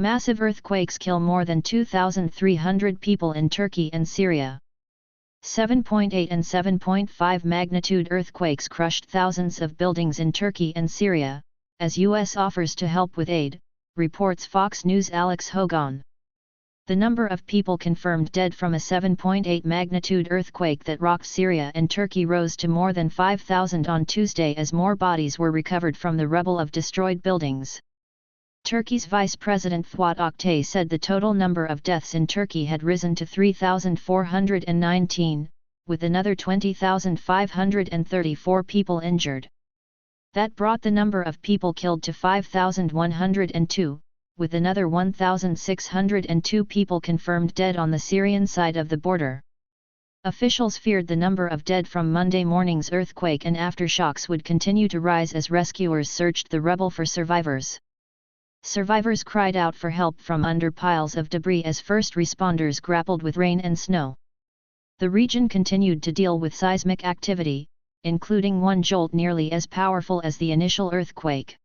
Massive earthquakes kill more than 2,300 people in Turkey and Syria. 7.8 and 7.5 magnitude earthquakes crushed thousands of buildings in Turkey and Syria, as U.S. offers to help with aid, reports Fox News' Alex Hogan. The number of people confirmed dead from a 7.8 magnitude earthquake that rocked Syria and Turkey rose to more than 5,000 on Tuesday as more bodies were recovered from the rubble of destroyed buildings. Turkey's Vice President Fuat Oktay said the total number of deaths in Turkey had risen to 3,419, with another 20,534 people injured. That brought the number of people killed to 5,102, with another 1,602 people confirmed dead on the Syrian side of the border. Officials feared the number of dead from Monday morning's earthquake and aftershocks would continue to rise as rescuers searched the rubble for survivors. Survivors cried out for help from under piles of debris as first responders grappled with rain and snow. The region continued to deal with seismic activity, including one jolt nearly as powerful as the initial earthquake.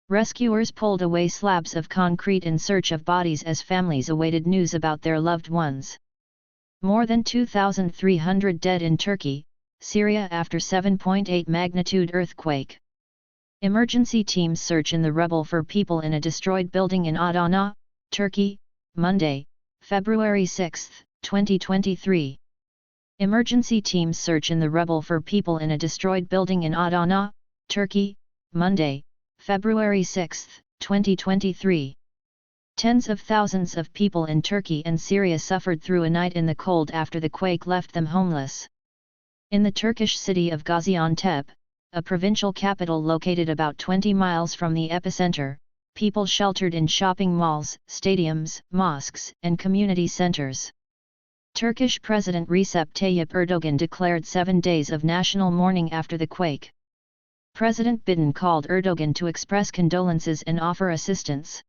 Rescuers pulled away slabs of concrete in search of bodies as families awaited news about their loved ones. More than 2,300 dead in Turkey, Syria after 7.8 magnitude earthquake. Emergency teams search in the rubble for people in a destroyed building in Adana, Turkey, Monday, February 6, 2023. Emergency teams search in the rubble for people in a destroyed building in Adana, Turkey, Monday, February 6, 2023. Tens of thousands of people in Turkey and Syria suffered through a night in the cold after the quake left them homeless. In the Turkish city of Gaziantep, a provincial capital located about 20 miles from the epicenter, people sheltered in shopping malls, stadiums, mosques, and community centers. Turkish President Recep Tayyip Erdogan declared 7 days of national mourning after the quake. President Biden called Erdogan to express condolences and offer assistance.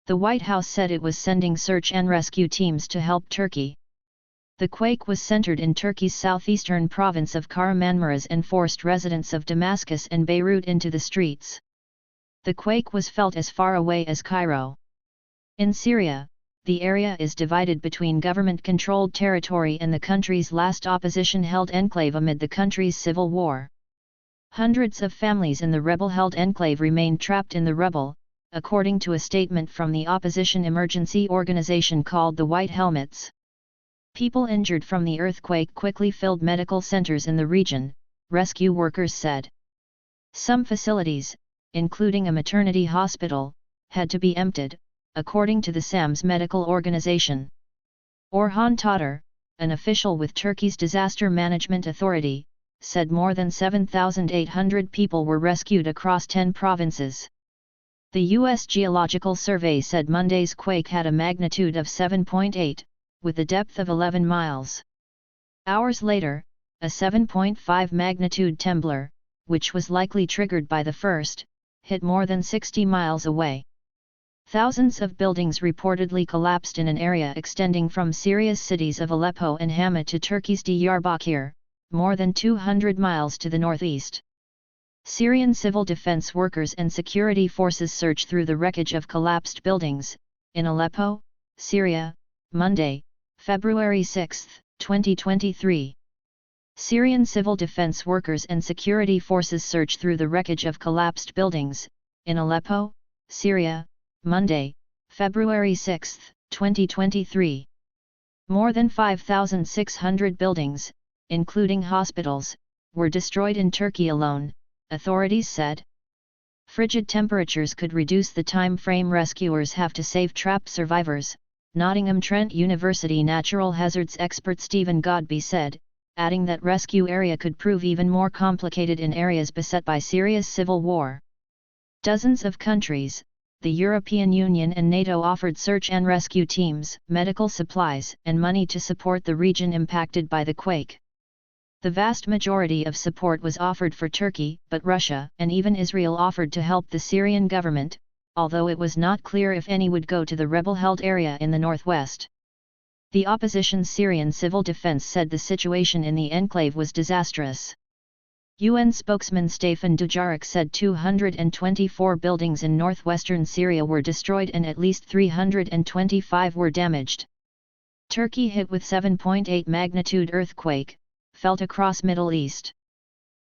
The White House said it was sending search and rescue teams to help Turkey. The quake was centered in Turkey's southeastern province of Kahramanmaraş and forced residents of Damascus and Beirut into the streets. The quake was felt as far away as Cairo. In Syria, the area is divided between government-controlled territory and the country's last opposition-held enclave amid the country's civil war. Hundreds of families in the rebel-held enclave remain trapped in the rubble, according to a statement from the opposition emergency organization called the White Helmets. People injured from the earthquake quickly filled medical centers in the region, rescue workers said. Some facilities, including a maternity hospital, had to be emptied, according to the SAMS medical organization. Orhan Tatar, an official with Turkey's Disaster Management Authority, said more than 7,800 people were rescued across 10 provinces. The U.S. Geological Survey said Monday's quake had a magnitude of 7.8, with a depth of 11 miles. Hours later, a 7.5 magnitude trembler, which was likely triggered by the first, hit more than 60 miles away. Thousands of buildings reportedly collapsed in an area extending from Syria's cities of Aleppo and Hama to Turkey's Diyarbakir, more than 200 miles to the northeast. Syrian civil defense workers and security forces search through the wreckage of collapsed buildings, in Aleppo, Syria, Monday, February 6, 2023. Syrian civil defense workers and security forces search through the wreckage of collapsed buildings, in Aleppo, Syria, Monday, February 6, 2023. More than 5,600 buildings, including hospitals, were destroyed in Turkey alone, authorities said. Frigid temperatures could reduce the time frame rescuers have to save trapped survivors, Nottingham Trent University natural hazards expert Stephen Godby said, adding that rescue area could prove even more complicated in areas beset by Syria's civil war. Dozens of countries, the European Union and NATO offered search and rescue teams, medical supplies, and money to support the region impacted by the quake. The vast majority of support was offered for Turkey, but Russia and even Israel offered to help the Syrian government, although it was not clear if any would go to the rebel-held area in the northwest. The opposition's Syrian Civil Defense said the situation in the enclave was disastrous. UN spokesman Stefan Dujarric said 224 buildings in northwestern Syria were destroyed and at least 325 were damaged. Turkey hit with 7.8 magnitude earthquake, felt across Middle East.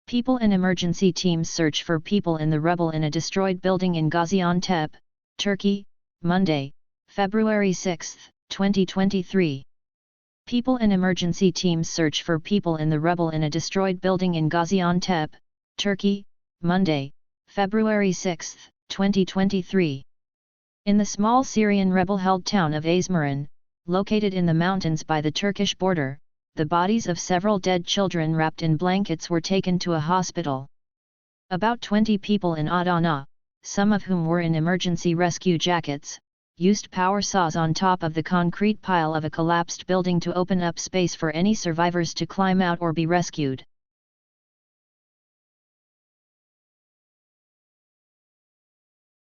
People and emergency teams search for people in the rubble in a destroyed building in Gaziantep, Turkey, Monday, February 6, 2023. People and emergency teams search for people in the rubble in a destroyed building in Gaziantep, Turkey, Monday, February 6, 2023. In the small Syrian rebel-held town of Azmarin, located in the mountains by the Turkish border, the bodies of several dead children wrapped in blankets were taken to a hospital. About 20 people in Adana, some of whom were in emergency rescue jackets, used power saws on top of the concrete pile of a collapsed building to open up space for any survivors to climb out or be rescued.